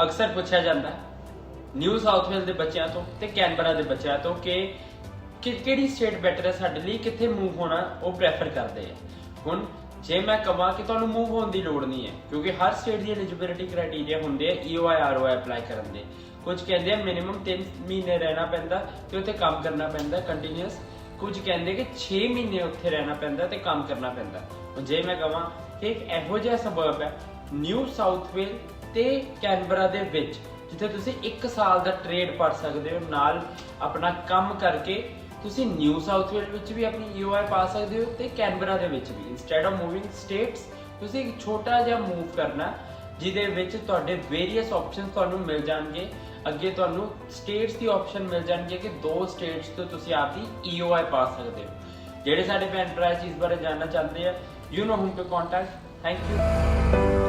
ਅਕਸਰ ਪੁੱਛਿਆ ਜਾਂਦਾ ਨਿਊ ਸਾਊਥ ਵੇਲਸ ਦੇ ਬੱਚਿਆਂ ਤੋਂ ਤੇ ਕੈਨਬਰਾ ਦੇ ਬੱਚਿਆਂ ਤੋਂ ਕਿ ਕਿਹੜੀ ਸਟੇਟ ਬੈਟਰ ਹੈ ਸਾਡੇ ਲਈ, ਕਿੱਥੇ ਮੂਵ ਹੋਣਾ ਉਹ ਪ੍ਰੈਫਰ ਕਰਦੇ ਆ। ਹੁਣ ਜੇ ਮੈਂ ਕਹਾਂ ਕਿ ਤੁਹਾਨੂੰ ਮੂਵ ਹੋਣ ਦੀ ਲੋੜ ਨਹੀਂ ਹੈ, ਕਿਉਂਕਿ ਹਰ ਸਟੇਟ ਦੀ ਐਲੀਜੀਬਿਲਿਟੀ ਕ੍ਰਾਈਟੇਰੀਆ ਹੁੰਦੇ ਆ EOI ROI ਅਪਲਾਈ ਕਰਨ ਦੇ। ਕੁਝ ਕਹਿੰਦੇ ਆ ਮਿਨੀਮਮ 3 ਮਹੀਨੇ ਰਹਿਣਾ ਪੈਂਦਾ ਤੇ ਉੱਥੇ ਕੰਮ ਕਰਨਾ ਪੈਂਦਾ ਕੰਟੀਨਿਊਸ, ਕੁਝ ਕਹਿੰਦੇ ਕਿ 6 ਮਹੀਨੇ ਉੱਥੇ ਰਹਿਣਾ ਪੈਂਦਾ ਤੇ ਕੰਮ ਕਰਨਾ ਪੈਂਦਾ। ਹੁਣ ਜੇ ਮੈਂ ਕਹਾਂ ਕਿ ਇੱਕ ਇਹੋ ਜਿਹਾ ਸਬਰਬ ਹੈ ਨਿਊ ਸਾਊਥ ਵੇਲ ਤੇ ਕੈਨਬਰਾ ਦੇ ਵਿੱਚ ਜਿੱਥੇ ਤੁਸੀਂ 1 ਸਾਲ ਦਾ ਟ੍ਰੇਡ ਪੜ ਸਕਦੇ ਹੋ, ਨਾਲ ਆਪਣਾ ਕੰਮ ਕਰਕੇ ਤੁਸੀਂ ਨਿਊ ਸਾਊਥ ਵੇਲ ਵਿੱਚ ਵੀ ਆਪਣੀ EOI ਪਾ ਸਕਦੇ ਹੋ ਤੇ ਕੈਨਬਰਾ ਦੇ ਵਿੱਚ ਵੀ। ਇੰਸਟੈਡ ਆਫ ਮੂਵਿੰਗ ਸਟੇਟਸ ਤੁਸੀਂ ਇੱਕ ਛੋਟਾ ਜਿਹਾ ਮੂਵ ਕਰਨਾ ਜਿਹਦੇ ਵਿੱਚ ਤੁਹਾਡੇ ਵੇਰੀਅਸ ਆਪਸ਼ਨਸ ਤੁਹਾਨੂੰ ਮਿਲ ਜਾਣਗੇ। ਅੱਗੇ ਤੁਹਾਨੂੰ ਸਟੇਟਸ ਦੀ ਆਪਸ਼ਨ ਮਿਲ ਜਾਣਗੇ ਕਿ 2 ਸਟੇਟਸ ਤੋਂ ਤੁਸੀਂ ਆਪਦੀ EOI ਪਾ ਸਕਦੇ ਹੋ। ਜਿਹੜੇ ਸਾਡੇ ਭੈਣ ਭਰਾ ਇਸ ਚੀਜ਼ ਬਾਰੇ ਜਾਣਨਾ ਚਾਹੁੰਦੇ ਆ, you know whom to contact. Thank you.